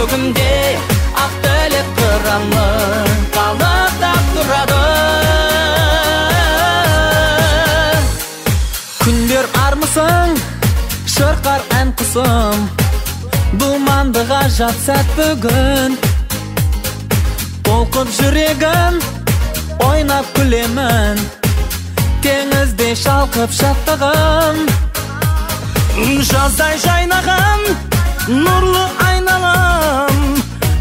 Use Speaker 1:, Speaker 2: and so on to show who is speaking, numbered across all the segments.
Speaker 1: Kөгімде ақ тілек қыраны қалықтап тұрады. Күндер армысың, шырқар ән құсым, думанды ғажап сәт бүгін. Толқып жүрегім, ойнап күлемін, теңізде шалқып шаттығым. Жаздай жайнаған нұрлы айналам,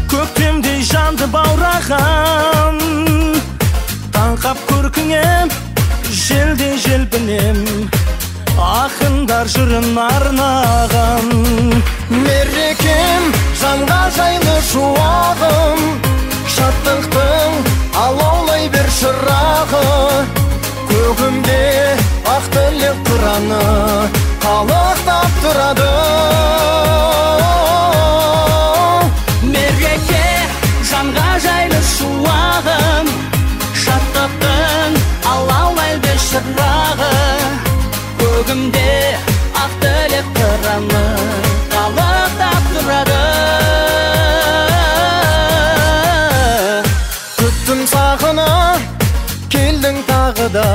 Speaker 1: көктемдей жанды баураған. Таңқап көркіңем, желдей желпінем, ақындар жырын арнаған. Мерекем жанға жайлы шуағым, шаттықтың алаулай бер шырағы. Көгімде ақ тілек қыраны қалықтап тұрады. Мереке жанға жайлы шуағым, шаттықтың алаулай бер шырағы. Көгімде ақ тілек қыраны қалықтап тұрады. Күттім сағына, келдің тағы да,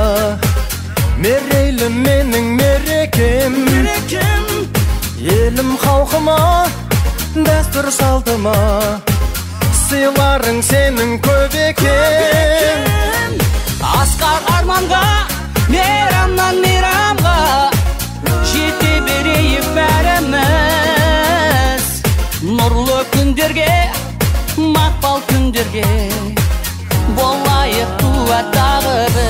Speaker 1: мерейлі менің мерекем. Елім халқыма, дәстүр салтыма, сыйларың сенің көп екен. Асқар арманға, мейрамнан мейрамға, жете берейік бәріміз. Нұрлы күндерге, мақпал күндерге, болайық туа тағы біз.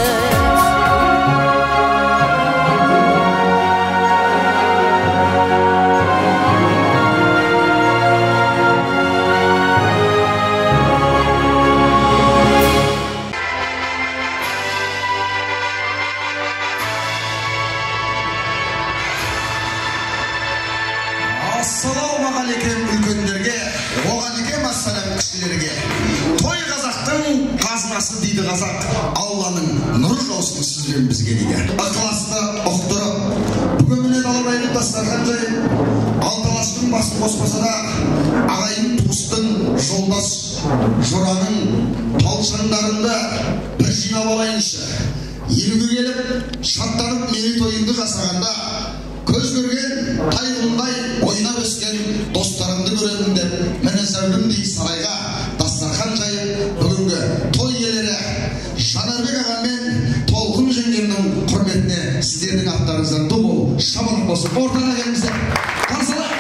Speaker 2: Ассалаумағалейкем үлкендерге, оғалейкем ассалам кішілерге. Той қазақтың қазынасы дейді қазақ, Алланың нұры жаусын сізбен бізге дейді. Ықыласты ұқтырып, бүгін міне далабайды дастархан жайып, алталастың басын қоспаса да, ағайын туыстың, жолдас жораның талшандарында бір жинап алайыншы. Елуге келіп, шаттанып мерейтойыңды жасағанда, көз көрген тайғындай ойнап өскен достарымды көремін деп, міне зәулімдей сарайға дастархан жайып, бүгінгі той иелері Жанарбек аға мен Толқын жеңгемнің құрметіне сіздердің аттарыңыздан ду бол, шабылып болсын. Ортаға келіңіздер. Қарсылық!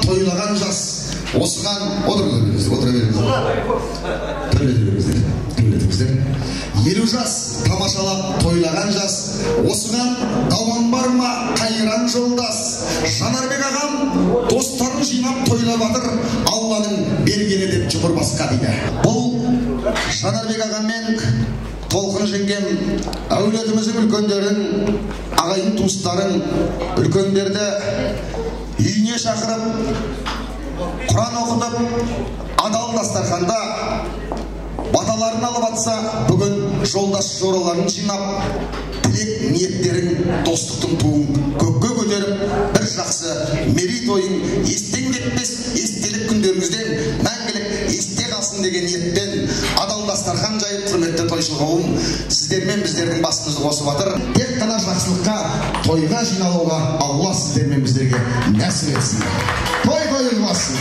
Speaker 2: Тойлаған жас, осыған отыра беріңіздер. Елу жас тамашалап тойлаған жас, осыған дауан бар ма қайран жолдас. Жанарбек ағам достарын жинап тойлап жатыр, Алланың бергені деп жұмыр басқа дейді. Бұл Жанарбек ағам мен Толқын жеңгем әулетіміздің үлкендерін, ағайын туыстарын, үлкендерді үйіне шақырып, Құран оқытып, адал дастарханда баталарын алып атса, бүгін жолдас жораларын жинап, тілек ниеттерін, достықтың туын көкке көтеріп, бір жақсы мерейтойын естен кетпес естелік күндеріңізден мәңгілік есте қалсын деген ниетпен адал дастархан жайып, құрметті тойшыл қауым, сіздер мен біздердің басымызды қосып жатыр. Тек қана жақсылыққа, тойға жиналуға Алла сіздер мен біздерге нәсіп етсін. Той болсын.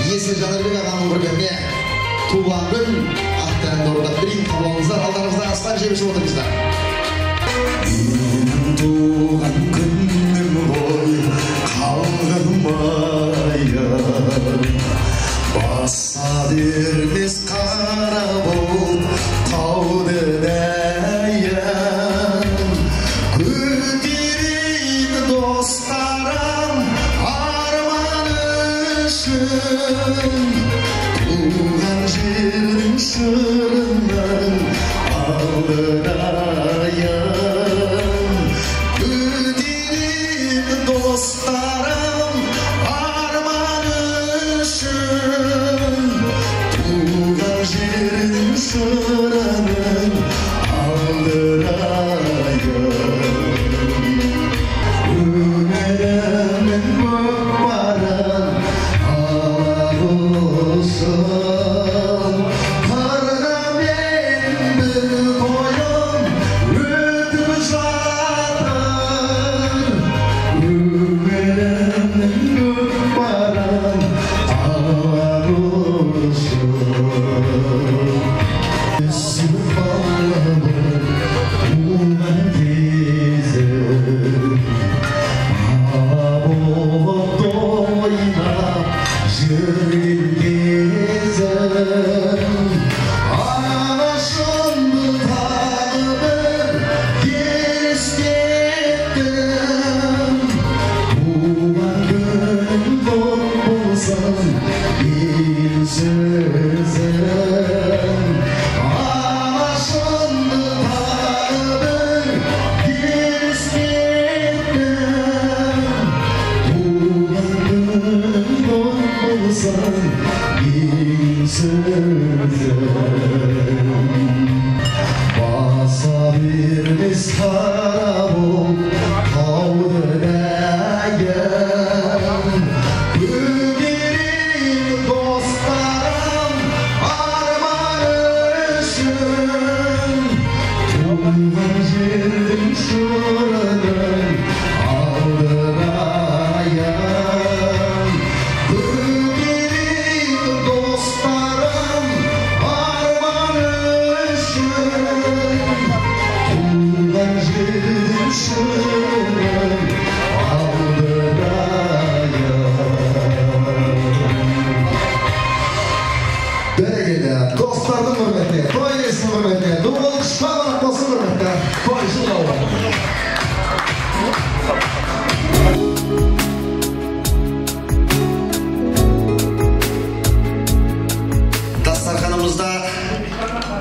Speaker 2: Иесі Жанарбек ағаның құрметіне туған күн атты әнді орындап берейін. Қабылыңыздар, алдарыңызда астан жемішіп отырыңыздар. Менің туған күнім ғой, қалғыма жердің шырының алдырайын. Көтерейік достарым арман үшін, туған жердің шырының достардың құрметіне, той иесінің құрметіне, дуыл шағын болсын құрметіне, той жылауы. Дастарханымызда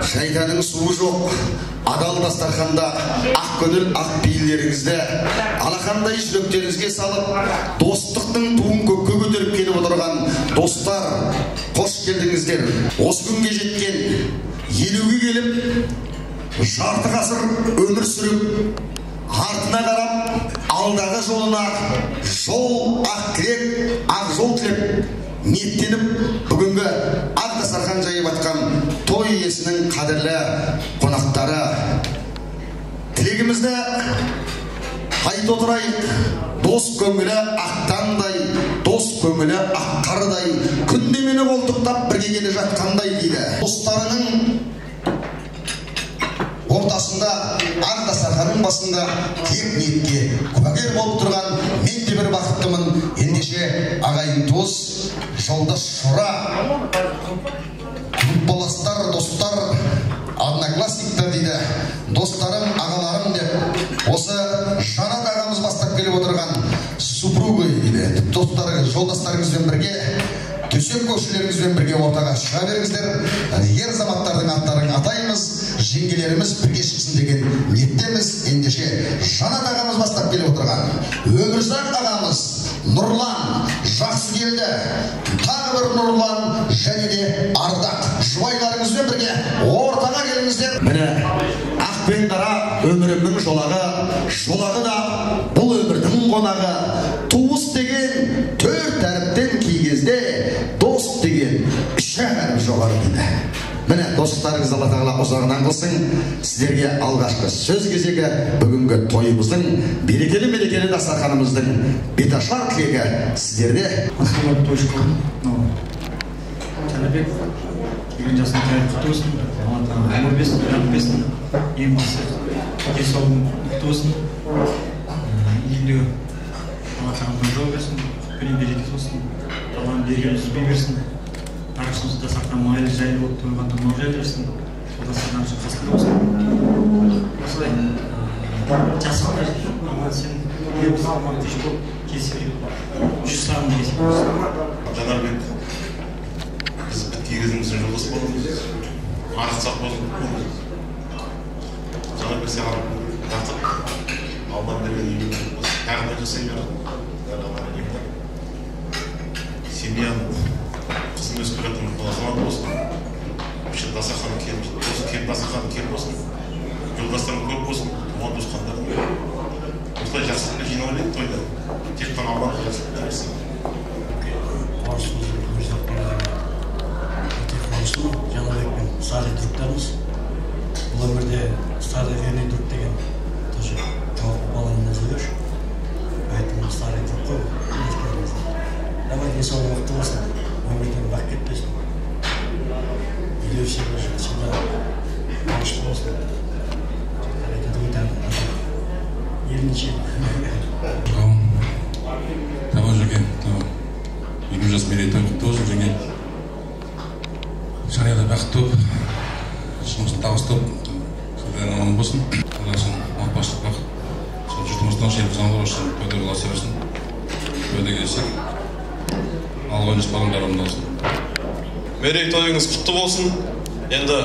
Speaker 2: шайтанның суы жоқ, адал дастарханда ақ көңіл ақ пейілдеріңізді алақандай жүректеріңізге салып, достықтың туын көкке көтеріп келіп отырған достар, қош келдіңіздер. Осы күнге жеткен, елуге келіп, жарты ғасыр өмір сүріп, артына қарап, алдағы жолына жол ақ тілек, ақ жол тілеп, ниеттеніп, бүгінгі ақ дастархан жайып атқан той иесінің қадірлі қонақтары. Тілегімізді айт отырайық, дос көңілі ақтандай, дос көңілі аққардай, күнде мені қолтықтап бірге келе жатқандай дейді. Достарының ортасында, ақ дастарханның басында тек ниетке куәгер болып тұрған мен де бір бақыттымын. Ендеше ағайын туыс, жолдас шора, группаластар, достар, одноклассниктар дейді. Достарым, ағаларым деп, осы Жанат ағамыз бастап келіп отырған супругы дейді. Достары, жолдастарыңызбен бірге, төсек көшілеріңізбен бірге ортаға шыға беріңіздер. Ер заматтардың аттарын атаймыз, жеңгелеріміз бірге шықсын деген ниеттеміз. Ендеше Жанат ағамыз бастап келіп отырған Өмірзақ ағамыз, Нұрлан жақсы келді. Тағы бір Нұрлан және де Ардақ жұбайларыңызбен бірге ортаға келіңіздер. Міне ақ пен қара өмірімнің жолағы, жолағы да бұл өмірдің қонағы. Туыс деген төрт әріптен кей кезде, дос деген үш әріп жоғары дейді. Міне достарыңыз Алла тағала ұзағынан қылсын. Сіздерге алғашқы сөз кезегі бүгінгі тойымыздың, берекелі дастарханымыздың беташар тілегі сіздерде.
Speaker 3: Қасымат тойшықұл, Жәнібек, келген жасын құтты болсын, Алла тағала өмір берсін, өмір берсін, ең бастысы денсаулығың құтты болсын, үйінде Алла тағала жол берсін, күнен берекесі болсын, Алланың берген үзбей берсін. Арашымызда сақтан майлы жайлы болып тойғанда мал жайлы берсін, жолдастардан үшін қасында болсын. Осылай, жасықта аман сен ебіз аман теш болып кесі беріп, 100 сағын кесі болсын.
Speaker 4: Жанарбек, біз біткен кезіміздің жолдас болдыңыз, арықсақ болдың. Жанарбек саған тартып, Алдан берген үйін тағында жасай берді. Семьяны қызым өсіп келетін азамат болсын, дастарханы кең болсын, жолдастарың көп болсын, туған туысқандарың. Осылай жақсылыққа жинау керек тойда. Тек қана Алланың жақсылық берсін.
Speaker 3: Жанарбек пен старый друктарымыз. Бұл өмірде старый верный друг деген тоже жауапты баланы назовешь. Поэтому старый друг қой. Давай денсаулығы мықты болсын. Өмірден бақ кетпесін. Үйде всегда қуанышты болсын. Елінше.
Speaker 5: Тамақ жүрген 20 жас мерейтой құтты болсын және жарияда бақытты болып, жұмысын табыстап, сөздерін аман болсын. Алласын отбасылық бақыт. Сол жұртымыздан желіп жаңғыр үшін тойда бола серсін. Тойда келсек, алға өнес балыңдар орындалсын.
Speaker 6: Мерейтойыңыз құтты болсын. Енді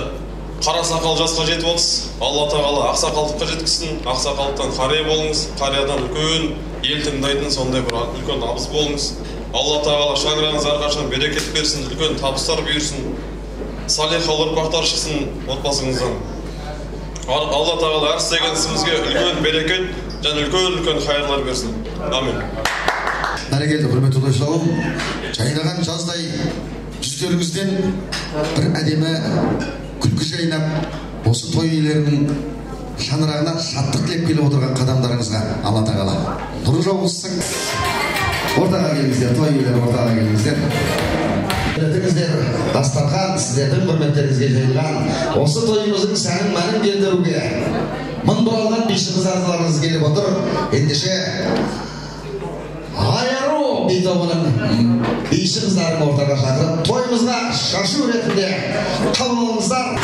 Speaker 6: қара сақал жасқа жетіп отырсыз. Алла тағала ақсақалдыққа жеткізсін. Ақсақалдықтан қария болыңыз. Қариядан үлкен ел тыңдайтын сондай бір үлкен табыс болыңыз. Алла тағала шаңырағыңыз әрқашан берекет берсін, үлкен табыстар бұйырсын. Салиқалы ұрпақтар шықсын отбасыңыздан. Алла тағала әр істеген ісімізге үлкен берекет және үлкен хайырлар берсін. Амин.
Speaker 2: Бәрекелді, құрметті тойшылауым, жайнаған жаздай жүздеріңізден бір әдемі күлкі жайнап, осы той иелерінің шаңырағына шаттық тілеп келіп отырған қадамдарыңызға Алла тағала нұр жауғызсын. Ортаға келіңіздер, той иелері ортаға келіңіздер. Білетіңіздер, дастархан сіздердің құрметтеріңізге жайылған. Осы тойымыздың сәнін мәнін келтіруге мың бұралған бишіміз артыларыңыз келіп отыр. Ендеше Айару бейтобының бишіміздерін ортаға шақырып, тойымызға шашу ретінде қабыл алыңыздар.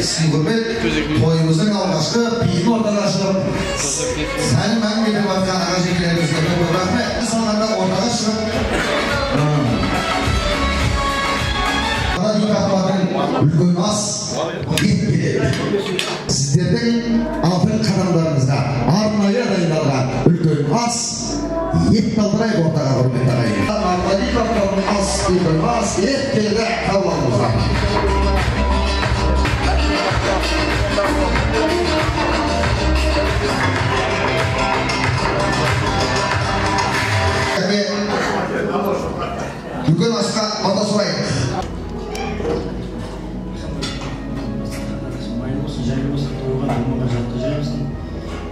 Speaker 2: Sizin gurbet, toyumuzun alğaçlı biyin ortada açılıp səni mən gedir bakkan ağacı ikilerimizde bu rahmet insanlarda ortada çıkıp bana nikahların ülgünmez git bilip sizlerden altın kanallarınızda arnaya adaylarla ет талдырайық ортаға, құрметті ағайын. Владимировтың ас ұйғырмас еттерді қабыл алыңыздар. Үлкен асқа бата сұрайық.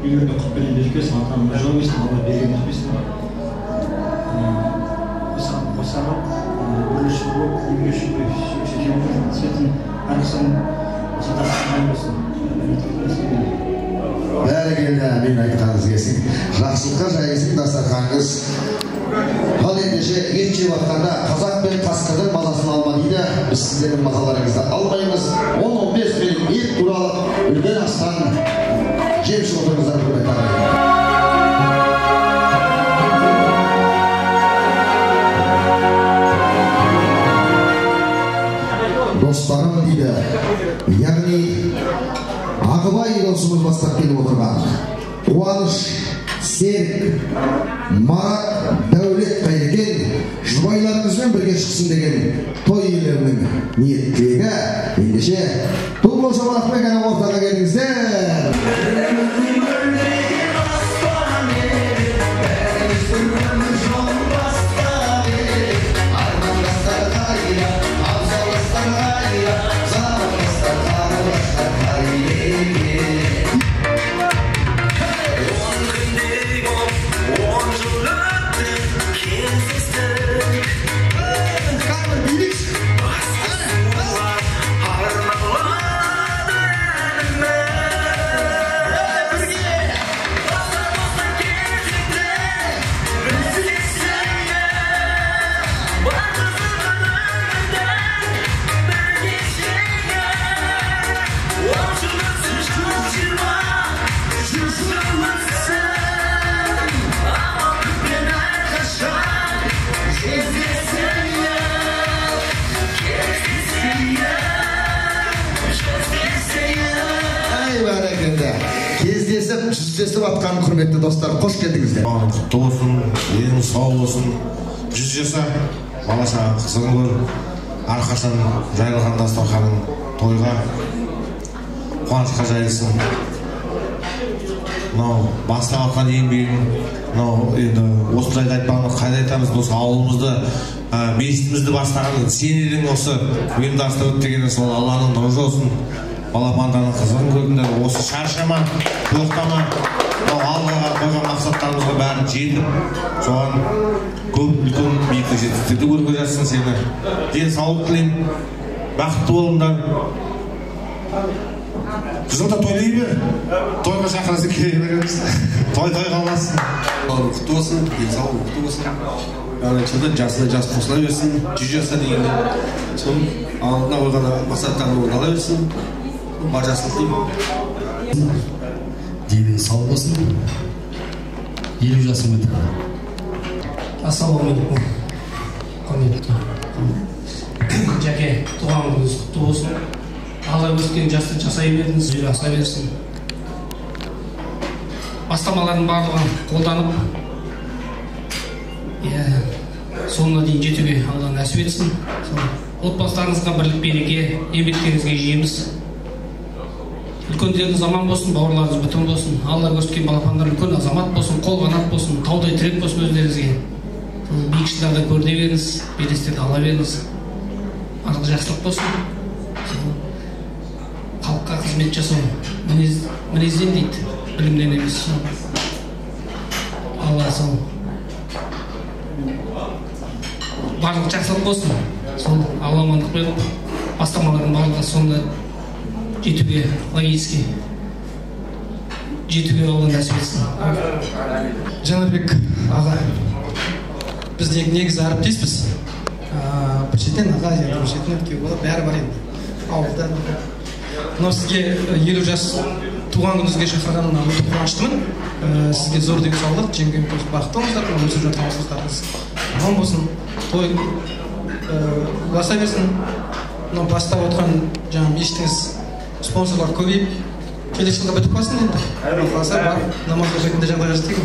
Speaker 3: Үйлерді құппенен беркесін, атанымда жол бесін, Алла берген өтпесін. Осағып, бірінші болып, емеші болып, шекемін, сетін, әрқысын, садақсын болсын.
Speaker 2: Бәрі келді, мен айтқаныңыз келсін. Жақсылыққа жайылсын дастарханыңыз. Ал ендеше ет жеп жатқанда қазақ пен қасқырдың мазасын алма дейді. Біз сіздердің мазаларыңызды алмаймыз. 10-15 минут ет туралы үлкен астан жеп шығып отырыңыздар, құрметті ағайын. Достарым дейді, яғни Ағыбай досымыз бастап келіп отырған Қуаныш, Серік, Марат, Дәулет Қайрекен жұбайларыңызбен бірге шықсын деген той иелерінің ниеттілігі. Ендеше Тұғыл Жамалақпен ғана ортаға келіңіздер. Кездесіп, жүздесіп атқан құрметті достар, қош келдіңіздер.
Speaker 7: Құтты болсын, еліңіз сау болсын. 100 жаса, балаша қызың көр, әрқашан жайылған дастарханың тойға қуанышқа жайылсын. Мынау бастап атқан еңбегің, мынау енді осындайды айтпағанда қайда айтамыз, осы ауылымызды, мешітімізді бастаған сен едің осы ұйымдастырып деген сол Алланың нұры болсын. Балапанданың қызығын көрдіңдер, осы шаршама, тоқтама, алға қойған мақсаттарымызға бәрін жетіп, соған көп үлкен биік жетістіктерді көруге жатсын сені. Денсаулық тілеймін, бақытты болыңдар. Қызың да тойлай бер, тойға шақырасы келе береміз. Той қалмасын.
Speaker 8: Құтты болсын, денсаулық құтты болсын. Жылда жасына жас қосыла берсін, 100 жаса деген. Соның алдына қойған мақсаттарын орындала берсін. Бар жасылық деймін.
Speaker 9: Дені сау болсын. 50 жасым өтті. Ассалаумағалейкум. Құрметті Жәке, туған күніңіз құтты болсын. Алла өткен жасты жасай бердіңіз, аса берсін. Бастамалардың барлығын қолданып, соңына дейін жетуге Алла нәсіп етсін. Отбасыларыңызға бірлік береке, еңбектеріңізге жеміс. Үлкендеріңіз аман болсын, бауырларыңыз бүтін болсын. Алла көрсеткен балапандар үлкен азамат болсын, қол қанат болсын, таудай тірек болсын өздеріңізге. Биікшілерді көрде беріңіз, белестерді ала беріңіз. Барлық жақсылық болсын. Халыққа қызмет жасау мінезден дейді, білімден емес. Алла сол барлық жақсылық болсын. Сол Алла амандық беріп, бастамалардың барлығы сонда жетуге, логически жетуге Алла нәсіп етсін.
Speaker 10: Жанарбек аға, біз негізі әріптеспіз. Бір шеттен аға, бір шеттен өткен болады, бәрі бар енді. Ауылда. Мынау сізге 50 жас туған күніңізге шақырғанына өте қуаныштымын. Сізге зор денсаулық, жеңген көз бақытты болыңыздар, өсіп жатқан ұстаздарыңыз аман болсын. Той баса берсін. Мынау бастап отқан жаңағы мешітіңіз спонсорлар көбейіп, келесі жылға бітіп қалсын енді. Қаласа бар, намаз оқитын жағдай жасайды.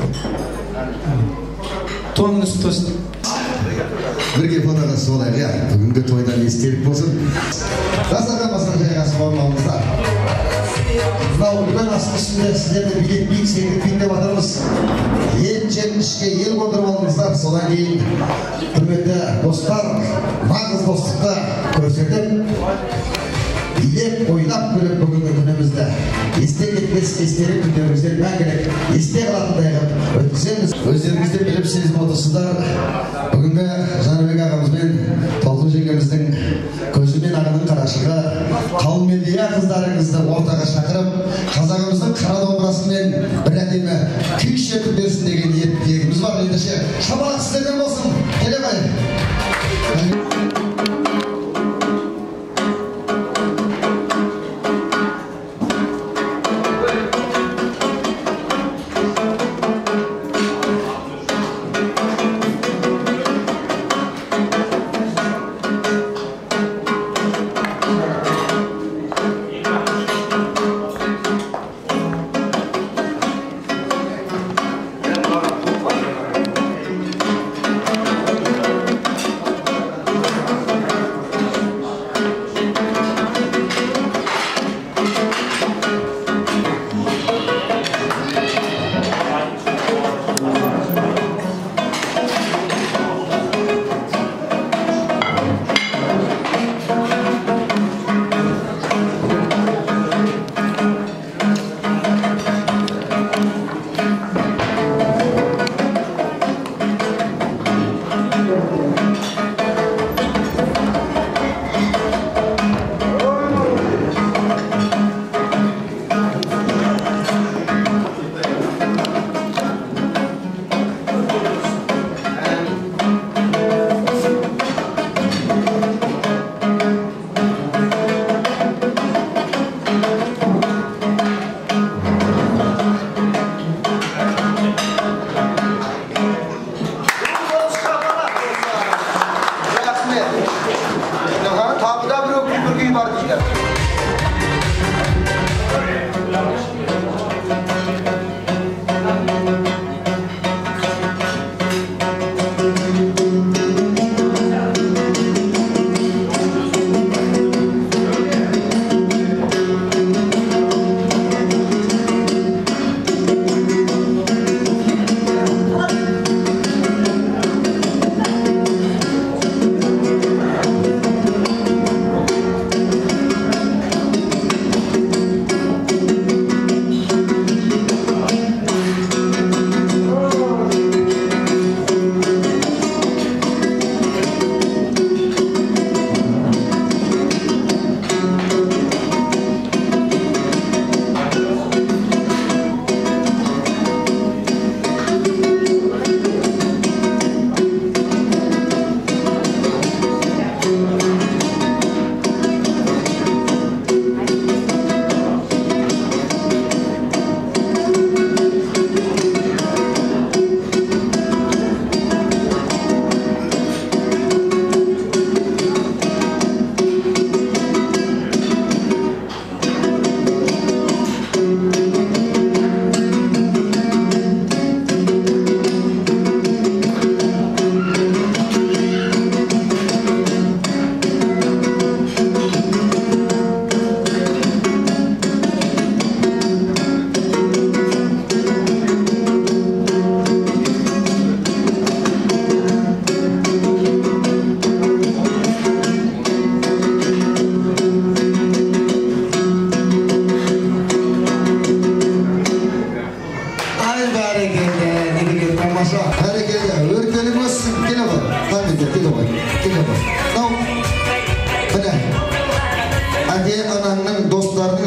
Speaker 10: туыңыз құтты болсын.
Speaker 2: Бірге фотоға олайық, иә, бүгінгі тойдан естелік болсын. Дастархан басына жайғасып орнауымыздар. Мынау үлкен астың үстінде сіздерді билет биік секіртпейін деп жатырмыз. Ел ішке ел қондырып алдыңыздар. Содан кейін құрметті достар, нағыз достықты көрсетіп, билеп ойнап күліп бүгінгі күнімізді есте кетпес естелік күндерімізден мәңгілік есте қалатындай қылып өткіземіз. Өздеріңіз де біліп сезіп отырсыздар, бүгінгі Жанарбек ағамызбен Толқын жеңгеміздің көзімен ағының қарашығы, қауыммендия қыздарыңызды ортаға шақырып, қазағымыздың қара домбырасымен бір әдемі күй шертіп берсін деген ниетіміз бар. Ендеше шапалақ сіздерден болсын. Келе бай.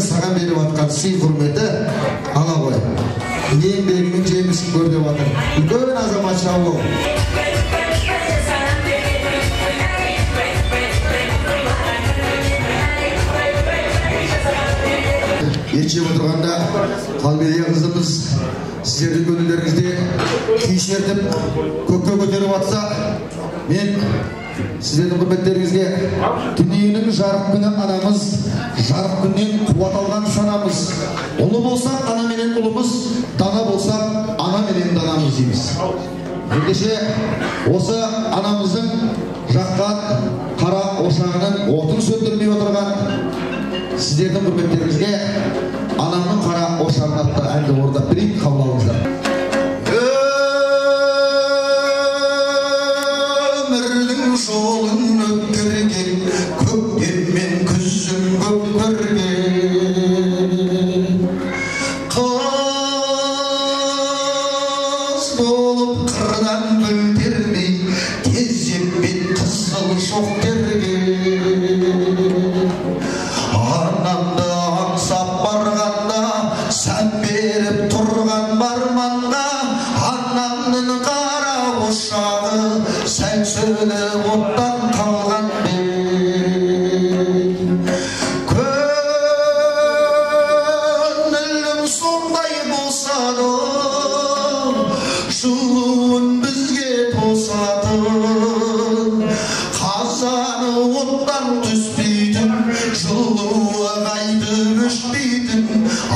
Speaker 2: саған беріп атқан сый құрметі ала ғой. Еңбегінің жемісін көр деп атыр. Үлкен азаматша ол. Ертшеп отырғанда Қалбелия қызымыз сіздердің көңілдеріңізде күй шертіп көкке көтеріп атса, мен сіздердің құрметтеріңізге дүниенің жарық күні анамыз, жарық күннен қуат алған санамыз. Ұлы болсақ ана менен ұлымыз, дана болсақ ана менен данамыз дейміз. ендеше осы анамыздың жаққан қара ошағының отын сөндірмей отырған сіздердің құрметтеріңізге анамның қара ошағын атты әнді орындап берейік, қабыл алыңыздар. Өмірдің жолын өткерген көктем мен күздің көп көрген қыз болып қырдан гүлдермей кезеппен қызыл шоқ терген анамды аңсап барғанда сән беріп тұрған барманға анамның қара ошағы сәл сөніп оттан қалған көңілім сондай болса да жылуын бізге тосатын қазаны оттан түспейтін жылуы қайтып өшпейтін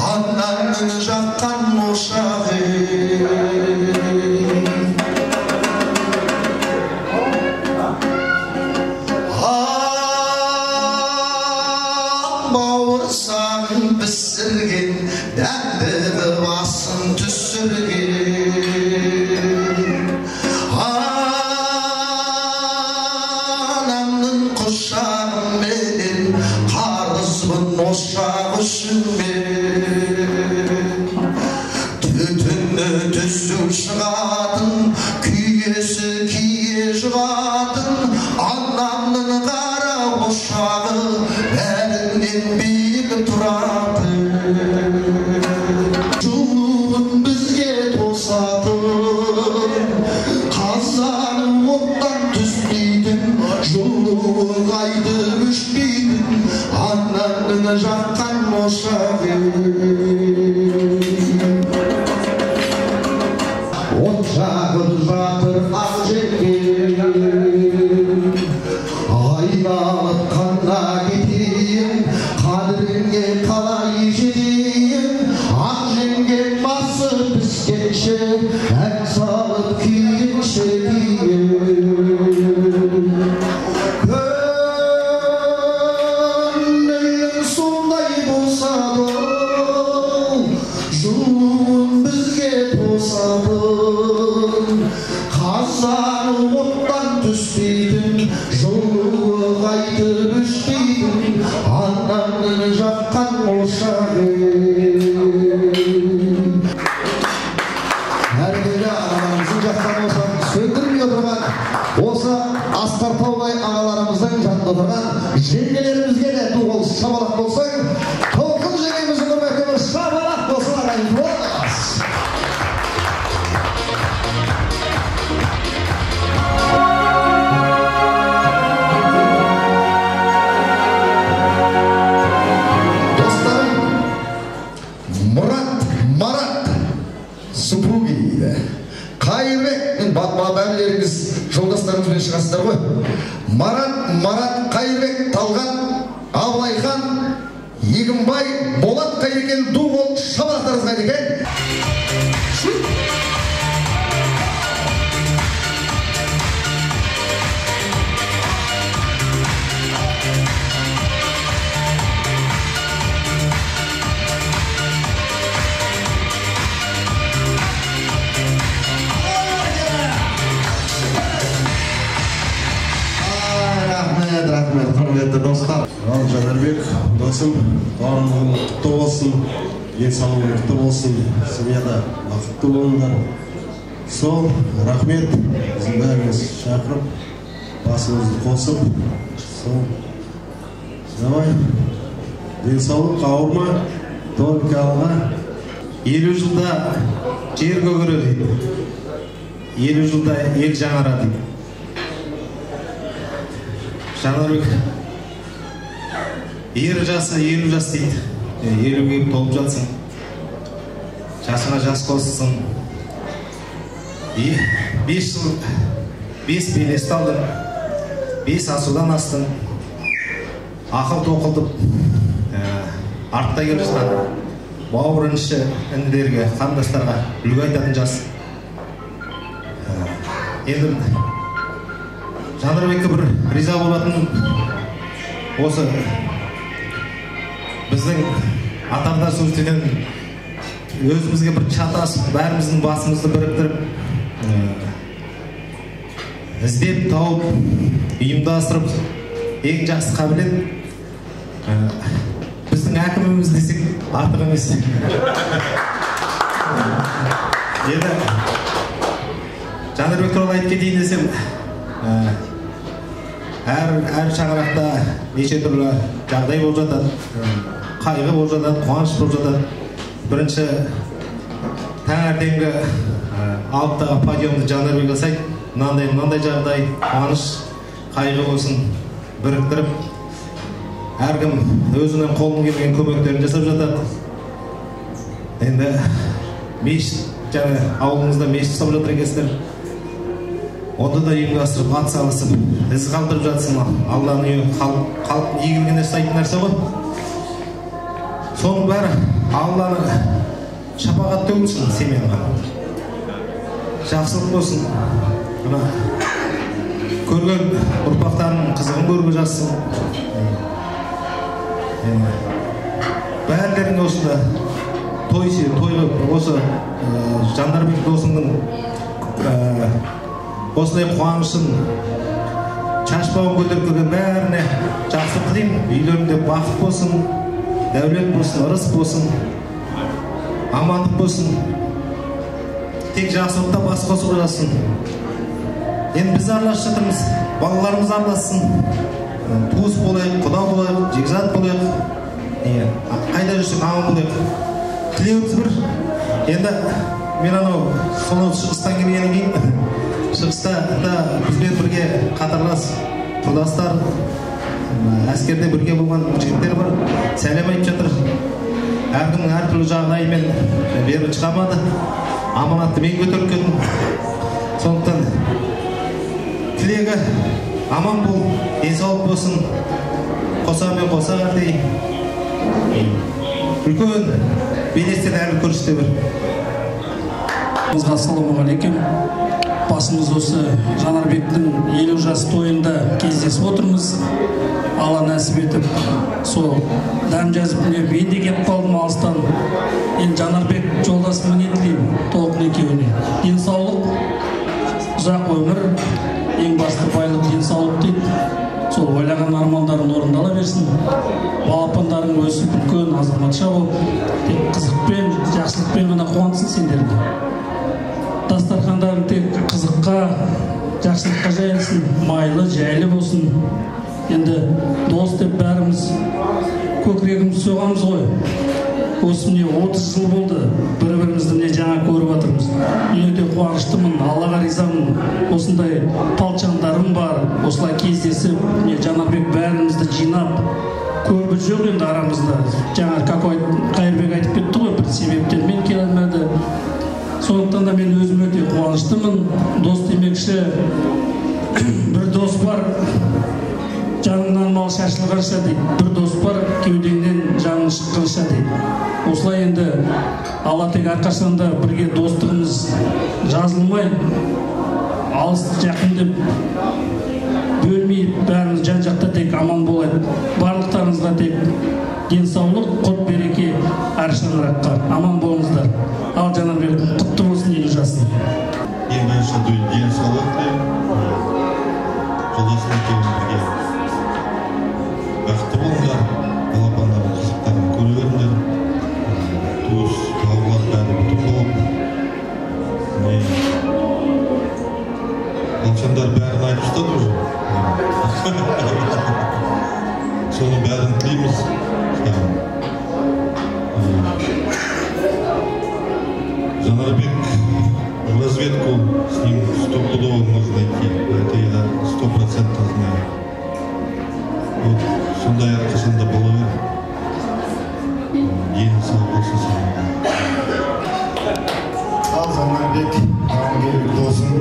Speaker 2: анамның жаққан ошағы бауырсағын пісірген дәмді басын түсірген анамның құшағыменен қарызбын ошақ үшін мен түтіні түзу шығатын күйесі кие жығатын анамның қара ошағы бәрінен биік тұрады жылуын бізге тосатын қазаны оттан түспейтін жылуы қайтып өшпейтін анамның жаққан ошағы от жағып жатыр ақ желкен айналып қана кетейін қадіріңе қалай жетейін ақ жеңген басы піскенше ән салып күйінші дейін көңілің сондай болса да жылуын бізге тосатын қазаны оттан түспейтін жылуы қайтып өшпейтін анамның жаққан ошағы әргелі анамыздың жаққан ошағын сөндірмей отырған осы асқар таудай ағаларымыздың жанында тұрған жеңгелерімізге де ду қол шапалақ болсын. Толқын жеңгеміздің құрметіне шапалақ болсын ағайын. Марат супруги Қайырбек мен бәлелеріңіз жолдастарыңызбен шығасыздар ғой. Марат Қайырбек, Талған, Абылайхан, Егінбай, Болат Қайыркен ду болып шабалақтарыңыз қайда екен? Рахмет, құрметті достар. Жанарбек, досым, туғаның құтты болсын, денсаулығың құтты болсын, семьяда бақытты болыңдар. Сол, рахмет, біздің бәріміз шақырып, басымызды қосып, сол, давай, денсаулық ауырма, только алға. 50 жылда жер көгерер дейді, 50 жылда ел жаңарады дейді. Жанарбек, ер жасы 50 жас дейді. 50-ге толып жатсың. Жасыңа жас қосылсын. 5 жыл, 5 белесті алдың, 5 асудан астың. Ақыл тоқылдып, артта келе жатқан бауыр ініші інілерге, қандастарға үлгі айтатын жас.
Speaker 7: енді Жандарбекке бір риза болатын осы біздің атамдар сөзден өзімізге бір чатасып, бәріміздің басымызды біріктіріп, іздеп тауып, ұйымдастырып, ең жақсы қабілет біздің әкіміміз десек артық емес. Енді Жандарбек туралы айтып кетейін десем, әр шаңырақта неше түрлі жағдай болып жатады, қайғы болып жатады, қуаныш болып жатады. Бірінші таңертеңгі алыптағы подиумды Жандарбек жасайды, мынандай жағдай, қуаныш, қайғы болсын біріктіріп, әркім өзінің қолынан келген көмектерін жасап жатады. Енді мешіт, және ауылыңызда мешіт жасап жатыр екенсіздер. Онда да ұйымдастырып, атсалысып, із қалдырып жатсын. Алланың үйі халықтың игілігіне жасайтын нәрсе ғой. Соның бәрі Алланы шапағат төгілсін семьяға. Жақсылық болсын. Көрген ұрпақтарының қызығын көріп жатсын. Бәрілерің осында тойғы осы Жандарбек досының осындай қуанышын шашпауын көтеріп көрген бәріне жақсылық тілеймін. Үйлерінде бақыт болсын, дәулет болсын, ырыс болсын, амандық болсын. Тек жақсылықта бас қосып жатсын. Енді біз араласып жатырмыз, балаларымыз аралассын. Туыс болайық, құда болайық, жекжат болайық. Қайда жүрсек аман болайық. Тілеуіміз бір. Енді мен анау сонау шығыстан келгеннен кейін шығыста да бізбен бірге қатарлас құрдастар, әскерде бірге болған жігіттер бар. Сәлем айтып жатыр. Әркімнің әртүрлі жағдайымен бері шығамады. Аманатты мен көтеріп кеттім. Сондықтан тілегі аман бол, денсаулық болсын. Қосамен қоса қартей. Үлкен белестен әлі көрсете бір.
Speaker 9: Ассалаумағалейкум. Басымыз осы Жанарбектің 50 жас тойында кездесіп отырмыз. Алла нәсіп етіп, сол дәм жазып мен де келіп қалдым алыстан. Енді Жанарбек жолдасым не тілеймін, толық екеуіне. Денсаулық, ұзақ өмір, ең басты байлық денсаулық дейді. Сол ойлаған армандарын орындала берсін. Балапандарың өсіп үлкен азаматша болып, тек қызықпен, жақсылықпен ғана қуантсын сендерді. Дастархандарың тек қызыққа, жақсылыққа жайылсын, майлы, жайлы болсын. Енді дос деп бәріміз көкірегіміз соғамыз ғой. Осы міне 30 жыл болды, бір-бірімізді міне жаңа көріп жатырмыз. Өте қуаныштымын, Аллаға ризамын. Осындай палчандарым бар, осылай кездесіп, міне Жанарбек бәрімізді жинап, көбі жоқ енді арамызда. Жаңа Қайырбек айтып кетті ғой, бір себептермен келе алмады. Сондықтан да мен өзім өте қуаныштымын. Дос демекші, бір дос бар, жаныңнан мал шашылғанша дейді. Бір дос бар, кеудеңнен жаның шыққанша дейді. Осылай енді Алла тек әрқашанда бірге достығымыз жазылмай, алыс жақын деп бөлмей, бәріміз жан-жақта тек аман болады. Барлықтарыңызға тек денсаулық, құт береке әр шаңыраққа. Аман болыңыздар. Ал Жанарбек құтты болсын 50 жасың.
Speaker 11: Ең бірінші денсаулық тілеймін. Жолдасым екеуіңізге бақытты болыңдар. Балапандардың қызықтарын көре беріңдер. Туыс, бауырлар бәрі бүтін болып. Балшандар бәрін айтып ұстады уже. Соның бәрін тілейміз. Жанарбек в разведку, с ним стопудово можно идти. Это я 100% знаю. Вот сондай әрқашанда бола бер. Дені сау болсын саған.
Speaker 2: Ал Жанарбек, жауынгерлік досым.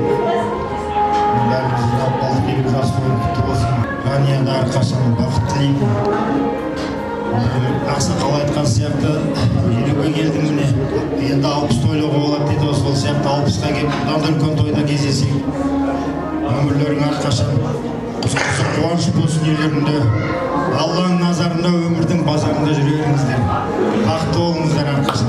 Speaker 2: Бәріміздің апалық 50 жас құтты болсын. Ғанияда әрқашан бақыт тілеймін. Ақсақал айтқан сияқты 50-ге келдің міне. Енді 60 тойлауға болады дейді, сол сияқты 60-қа келіп, бұдан да үлкен тойда кездесейік.
Speaker 12: дүниелерінде, Алланың назарында, өмірдің базарында жүре беріңіздер. Бақытты болыңыздар әрқашан.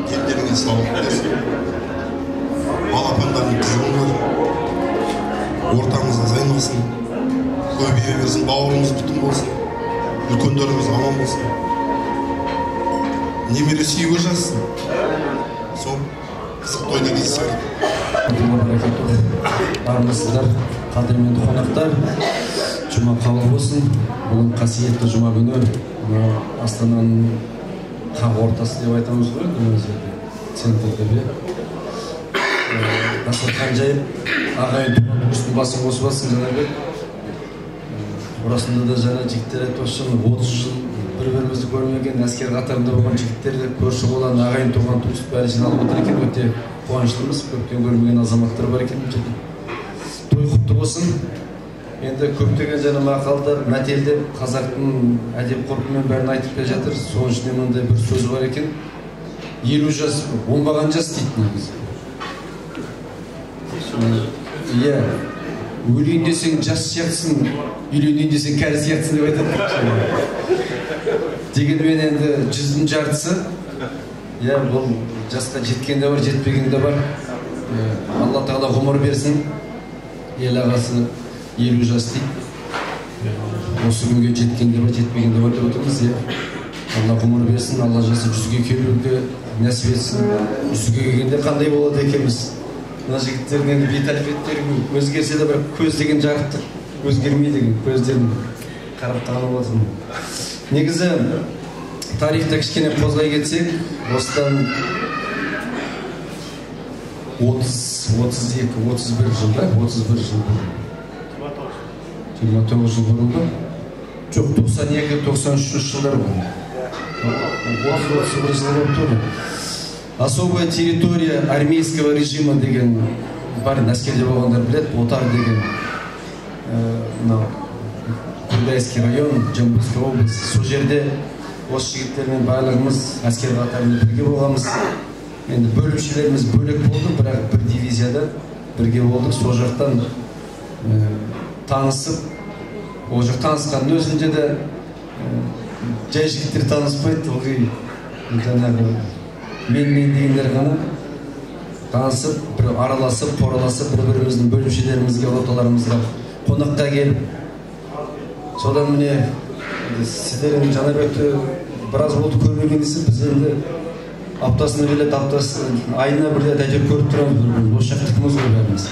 Speaker 2: Кеттеріңе сауық берсін. Балапандардың қызығын көр. Ортамыз азаймасын. Көбейе берсін. Бауырымыз бүтін болсын. Үлкендеріміз аман болсын. Немере сүйегі жазсын. Сол қызық тойда кездесіп.
Speaker 13: Армысыздар, қадірменді қонақтар. Жұма қабыл болсын. Бүгін қасиетті жұма күні Астананың қақ ортасы деп айтамыз ғой, центрде бе. Дастархан жайып, ағайын туған туыстың басын қосып алсын Жанарбек. Орасында да жаңа жігіттер айтып отырсын, 30 жыл бір-бірімізді көрмеген, әскер қатарында болған жігіттерді көрші болған ағайын туған туыс бәрі жиналып отыр екен, өте қуаныштымыз. Көптен көрмеген азаматтар бар екен. Той құтты болсын. Енді көптеген жаңа мақалдар, мәтелдер қазақтың әдеп ғұрпымен бәрін айтып келе жатыр. Соның ішінде мынандай бір сөз бар екен. 50 жас, оңбаған жас дейді негізі. Иә, өлейін десең жас сияқтысың, үйленейін десең кәрі сияқтысың деп айтады. Дегенмен енді 100-дің жартысы, иә, бұл жасқа жеткен де бар, жетпеген де бар. Алла тағала ғұмыр берсін. Ел ағасы 50 жас дейді. Осы күнге жеткен де бар, жетпеген де бар деп отырмыз, иә. Алла ғұмыр берсін, Алла жасы 100-ге келуге нәсіп етсін. 100-ге келгенде қандай болады екенбіз? Мына жігіттердің енді бет әлпеттері өзгерсе де бір көз деген жарықтық өзгермейді, көздерін қарап тағанып отырмын. Негізі тарихта кішкене қозғай кетсек, осыдан 30-31 жылда 29 жыл бұрын ба? Жоқ, 92-93 жылдар бұл. 30-31 жыл болып тұр. Особая территория армейского режима деген бар, әскерде болғандар біледі, Отар деген Курдайский район, Жамбылская область. Сол жерде осы жігіттермен барлығымыз әскер қатарында бірге болғанбыз. Енді бөлімшелеріміз бөлек болды, бірақ бір дивизияда бірге болдық. Сол жақтан танысып, ол жақ танысқанның өзінде де жай жігіттер таныспайды, ылғи жаңағы мен дегендер ғана танысып, бір араласып, қораласып, бір-біріміздің бөлімшелерімізге, роталарымызға қонаққа келіп, содан міне сіздердің Жанарбекті біраз болды көрмеген десе, біз енді аптасына білет, айына білет, әйтеуір көріп тұрамыз бір-біріміз, осы жақтықымыз ғой бәріміз.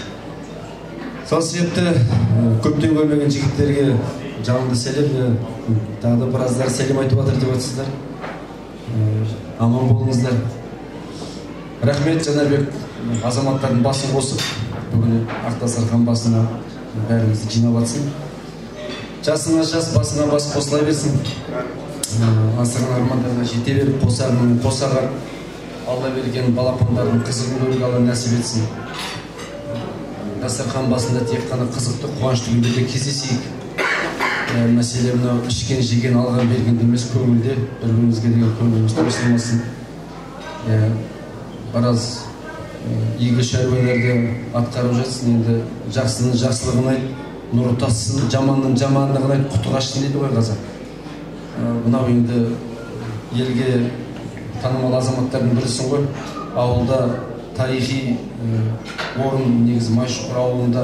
Speaker 13: Сол себепті көптен көрмеген жігіттерге жалынды сәлем, тағы да біраздар сәлем айтып жатыр деп отырсыздар. Аман болыңыздар. Рахмет, Жанарбек, азаматтардың басын қосып, бүгін Ақтасархан басына бәрімізді жинап жатсын. Жасыңа жас, басыңа бас қосыла берсін. Асырған армандарға жете беріп, қосаға Алла берген балапандардың қызығын көруге Алла нәсіп етсін. Дастархан басында тек қана қызықты, қуанышты күндерде кездесейік. Мәселе мынау ішкен, жеген, алған, берген емес, көңілде бір-бірімізге деген көңіліміз таусылмасын. Біраз игі шаруаларды атқарып жатсын, енді жақсының жақсылығын айт, нұры тассын, жаманның жамандығын айт, құты қашсын дейді ғой қазақ. Мынау енді елге танымал азаматтардың бірісің ғой. Ауылда тарихи орын, негізі Майшұқыр ауылында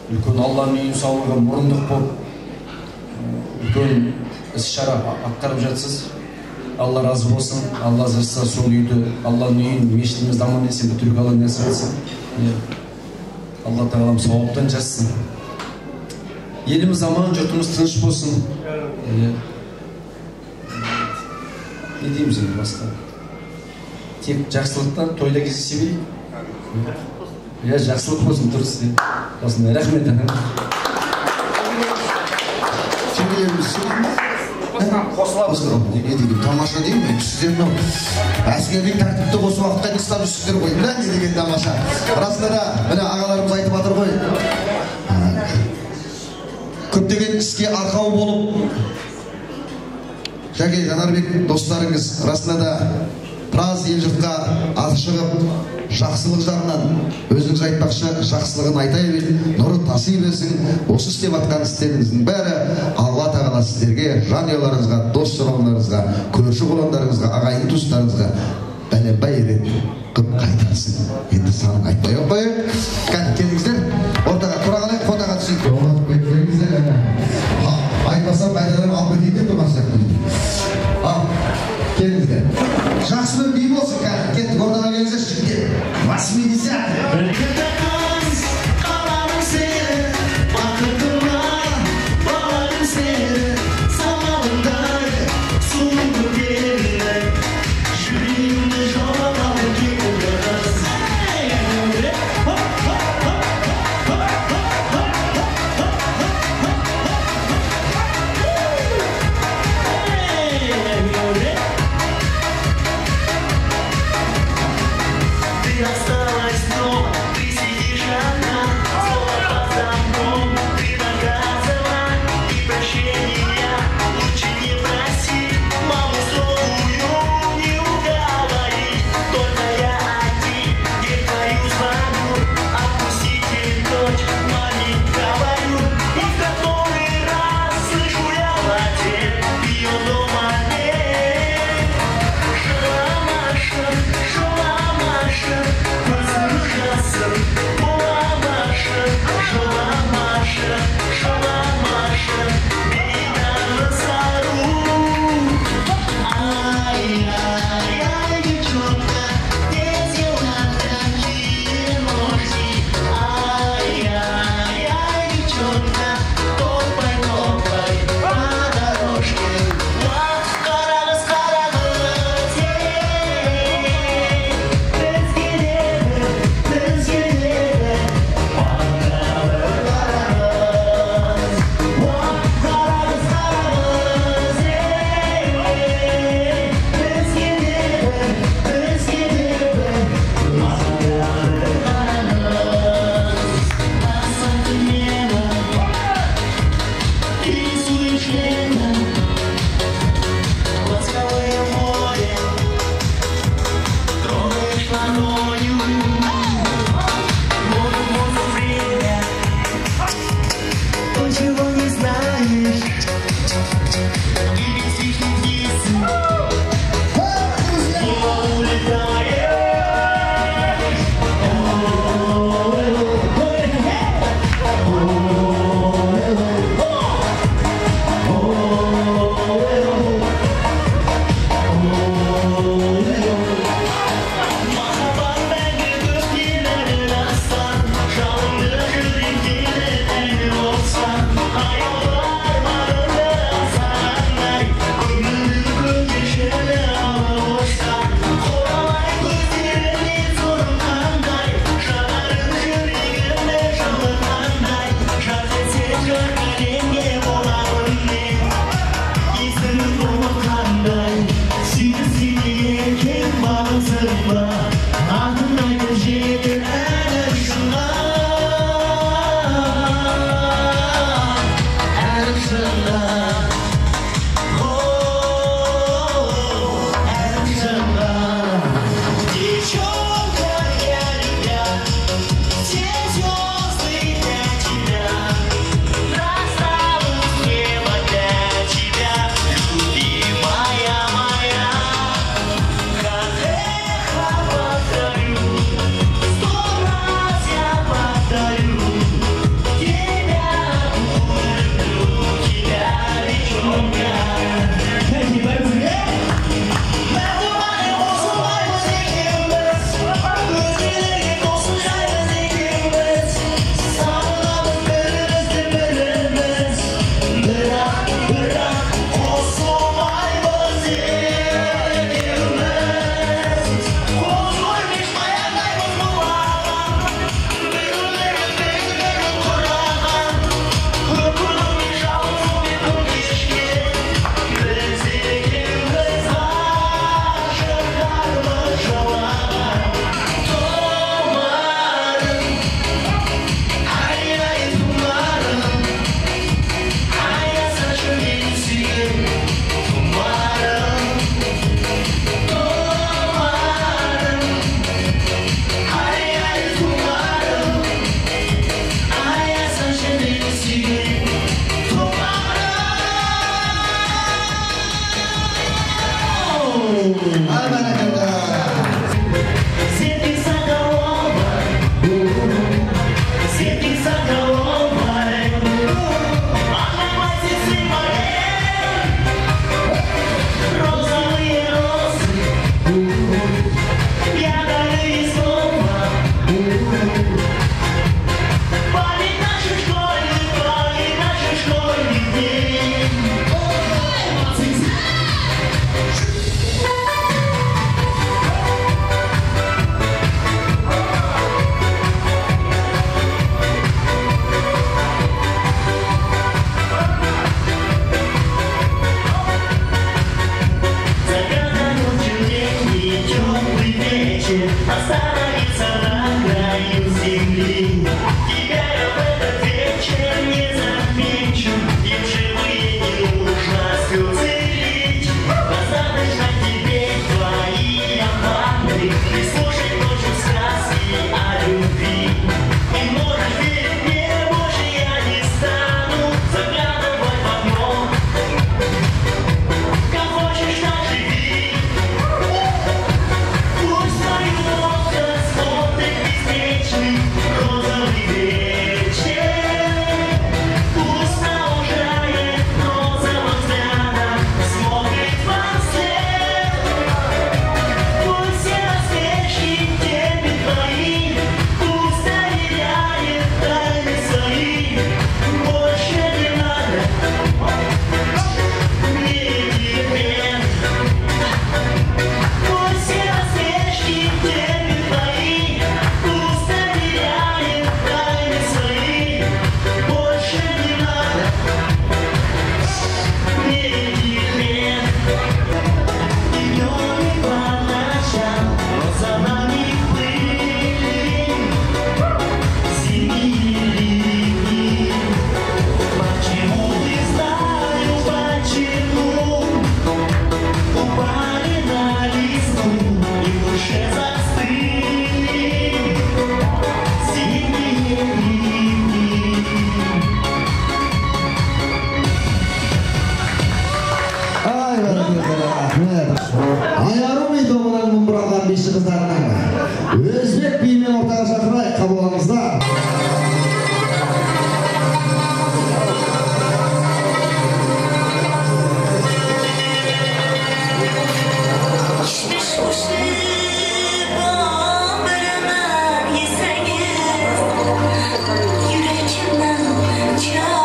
Speaker 13: үлкен Алланың үйін салуға мұрындық болып үлкен іс-шара атқарып жатсыз. Алла разы болсын. Алла жазса сол үйді, Алланың үйін, мешітімізді аман есен бітіруге Алла нәсіп етсін. Алла тағалам сауаптан жазсын. Еліміз аман, жұртымыз тыныш болсын. Не дейміз енді басқа? Тек жақсылықтан тойда кездесе берейік. Жақсылық болсын, дұрыс. Осындай, рахмет.
Speaker 2: Қосыламыз. Не деген тамаша деймін мен. Сіздер мынау әскердің тәртіпті осы уақытқа не ұстап жүрсіздер ғой. Не деген тамаша. Расында да міне ағаларымыз айтып жатыр ғой. Көптеген іске арқау болып, Жанарбек достарыңыз расында да біраз ел жұртқа аты шығып, жақсылық жағынан өзіңіз айтпақшы жақсылығын айта бер, нұры таси берсін. Осы істеп атқан істеріңіздің бәрі Алла тағала сіздерге, жанұяларыңызға, дос жарандарыңызға, көрші қолаңдарыңызға, ағайын туыстарыңызға бәле-бай рет қып қайтарсын. Енді санын айтпай қойып, келіңіздер, ортаға тұра қалайық, қонаға түсейік. Оңатып кетпеңіздер. Айтпасам қайтадан алып кетейін тұрмаса. Келіңіздер. Жақсы бір би болсын, кеттік, ортаға келіңіздер, жігіттер. 80.
Speaker 14: Осталась Останется на краю земли. Тебя я в этот вечер не замечу, и в живые не нужно слезы лить. Достаточно тебе твои оманы и слушать ночью сказки о любви. И можешь верить мне, больше я не стану заглядывать в окно. Как хочешь, так живи. Пусть твою молодость смотрит беспечный розовый вечер. Пусть провожает розовым взглядом, смотрит во вслед. Пусть все насмешки терпит твои, пусть доверяет тайны свои. Больше не надо мне теперь. Пусть все насмешки терпит твои, пусть доверяет тайны свои. Больше не надо мне теперь. Днем и по ночам, но за нами плыли зимние ливни. Почему, не знаю, почему упали на листву и в душе застыли зимние ливни.
Speaker 2: Ай, рахмет. Аярым тобынан мұңбыраған биші қыздарынан өзбек биімен ортаға шақырайық, қабыл алыңыздар.
Speaker 14: Çay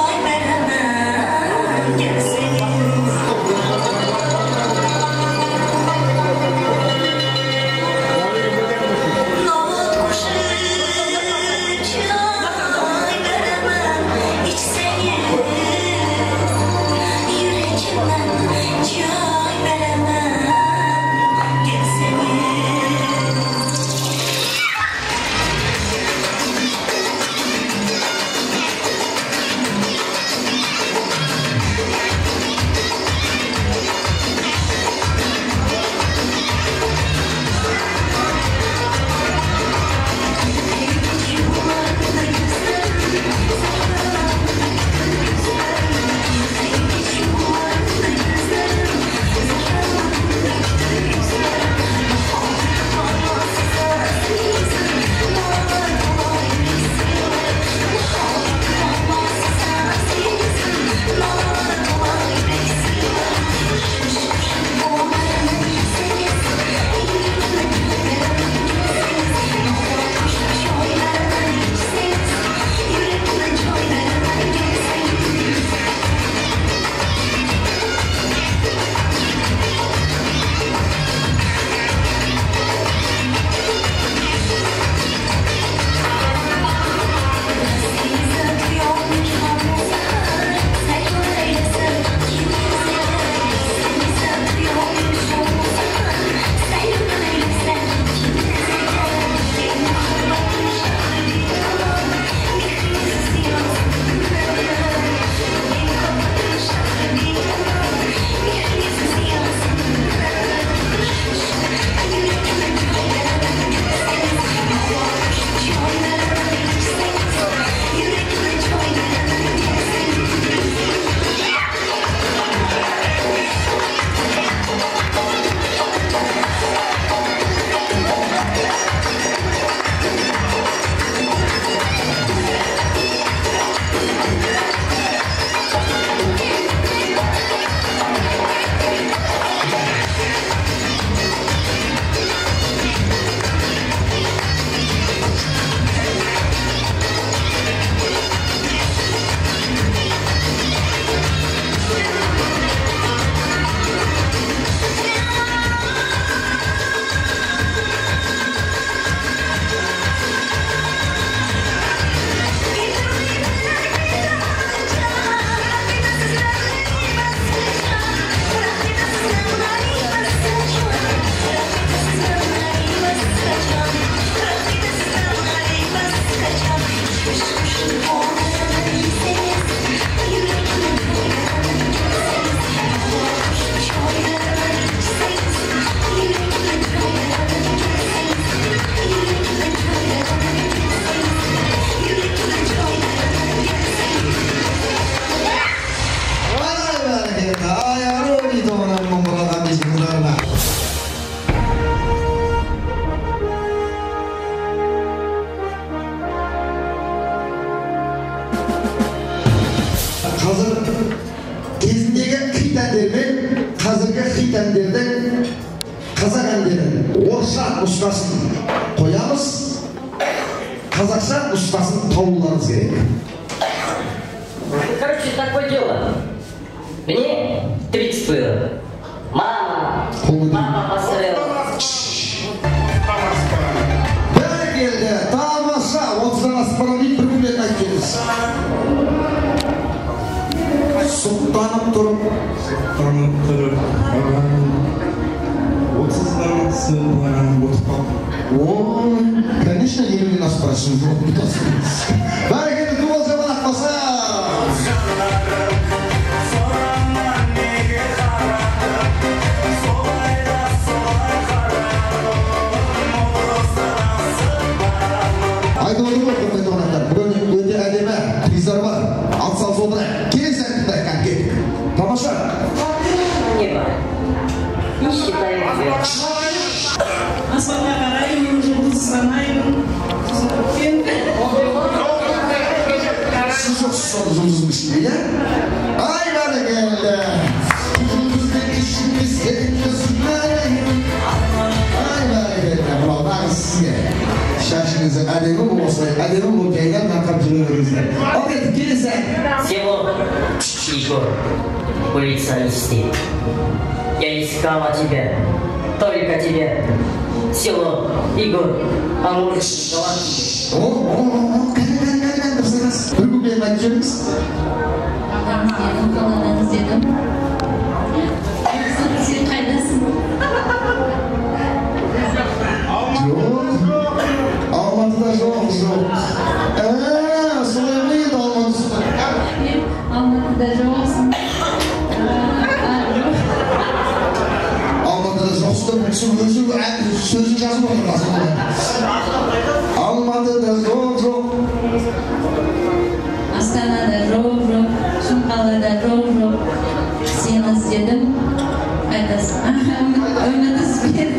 Speaker 2: қазақ әндерін орысша нұсқасын қоямыз, қазақша нұсқасын табуларыңыз керек.
Speaker 15: Короче, такое дело. Мне 30 было. Мама поставила.
Speaker 2: Бәрекелді, тамаша, 30-дан аспара дейді, бір күлетін айтқанбыз. Сұқтанып тұрып,
Speaker 11: 30-дан сылбаран отпақ.
Speaker 2: Ой, конечно, 50-ден аспара шын жоқ. Бәрекелді, дуал жаман ақпаса. Айтып отыр ғой, құрметті қонақтар, бүгін өте әдемі приздар бар. Алсалыс отырайық. Келесі ән тыңдайық, кеттік. Тамаша.
Speaker 15: Небо. Не считаю тебя.
Speaker 16: Аспанға қараймын, жұлдыз санаймын.
Speaker 2: Сіз жоқсыз соны жұлдыздың ішінде, иә? Ай, бәрекелді. Жұлдыздың ішінде сен жүзмеймін. Ай, бәрекелді. Мынау нағыз сізге. Шашыңызы әдемі болсай, әдемі болып жайдан нақап жүре беріңіздер. Ал кетіп келесі.
Speaker 15: Село Егор, полицейский. Я искала тебя, только тебя. Село Егор, поможешь галактике.
Speaker 2: Бір күпені айтып жүріңіз.
Speaker 17: Қаладан іздедім. Сен қайдасың?
Speaker 2: Алматыда жоқ. Солай қойды Алматыда.
Speaker 17: Алматыда жоқсың.
Speaker 2: Алматыда жоқсың, сөзін жазып отырған. Алматыда жоқ.
Speaker 17: Астанада жоқ. Шымқалада жоқ. Сені іздедім. Қайдасың? Үміт іздедім.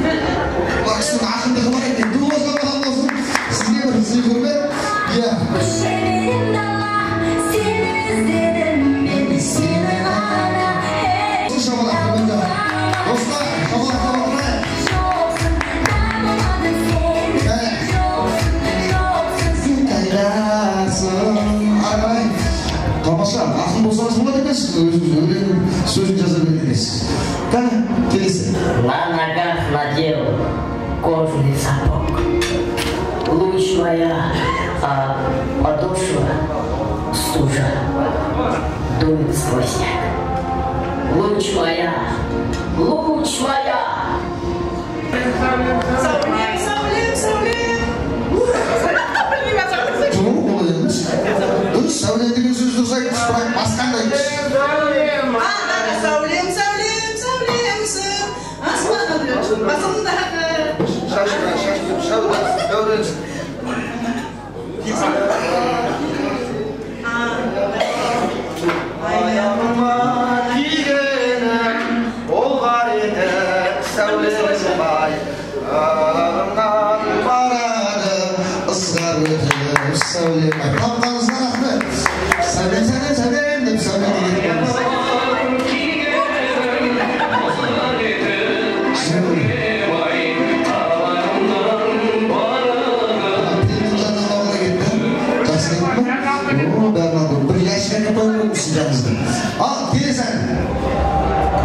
Speaker 2: Бақсының ақындығы бар екен. Дуылға баған болсын. Сізге бір сый құрмет. Иә. Тамаша, ақын болсаңыз болады екенсіз, өлең сөзін жаза берген екенсіз. Кәне, келесі.
Speaker 15: На ногах надел кожаный сапог. Луч моя, а подошва стужа дует сквозняк. Луч моя.
Speaker 2: Сәуле деген сөз дұрыс айтып, бірақ басқандай.
Speaker 16: Сәулемсің, аспаннан басымдағы.
Speaker 14: Аяғыма кигенім, ол бар еді сәулембай. Ағымнан
Speaker 2: барады, ызғар өтіп сәулембай. Тапқаныңызға рахмет. Сәлем деп сәулем деген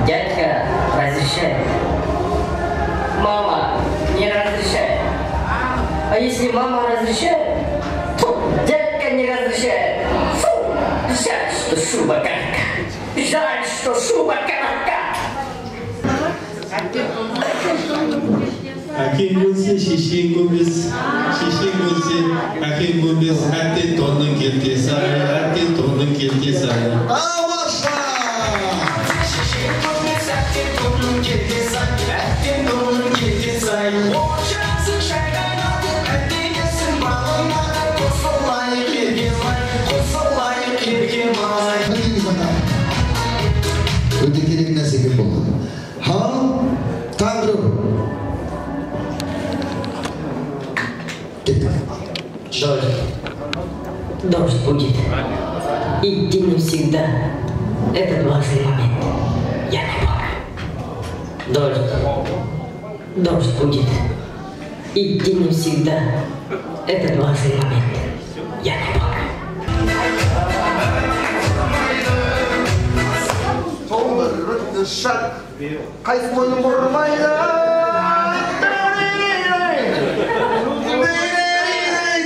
Speaker 15: Дядька разрешает. Мама не разрешает. А если мама разрешает, то дядька не разрешает. Фу! Жаль, что шуба коротка.
Speaker 11: Әкең болса, шешең көнбес, шешең болса, әкең көнбес, әттен тонның келтесі ай, әттен тонның келтесі ай.
Speaker 2: Тамаша!
Speaker 14: Шешең көнбес, әттен тонның келтесі ай, әттен тонның келтесі ай. Оқшасын шайғанатын әттенесін балына, қосылайық ерген ай, қосылайық ерген ай.
Speaker 2: Өте керек нәрсе екен бұл. Таңдыру.
Speaker 15: Дождь будет идти навсегда. Этот важный момент я не помню. Дождь Дождь будет. Идти не всегда. Это важный момент. Я не могу.
Speaker 2: Қайсы мойны бұрмайды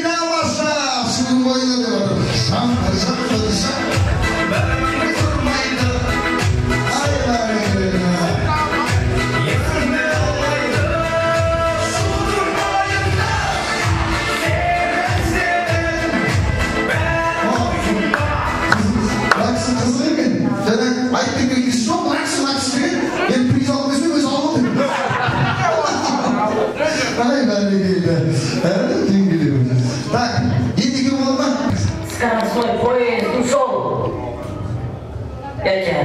Speaker 2: тамаша шын мойны Так, енді кім болды ма?
Speaker 15: Скоростной поезд ушел. Я тебя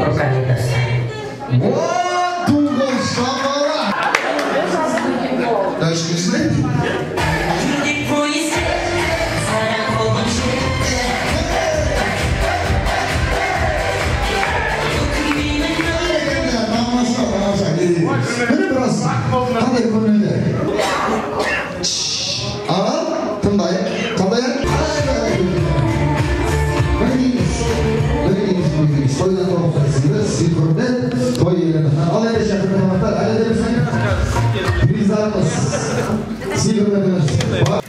Speaker 15: руками достану.
Speaker 2: Вот думал, шамара. Дальше не знаете? Мені біраз қандай көңілді. Аға, тыңдай, қандай ән? Тойдан тоқтайсыңыз, сүйкімді той елені. Ал әлі шақырды қонақтар, әлі де біздің приздарымыз, сүйкімдіміз.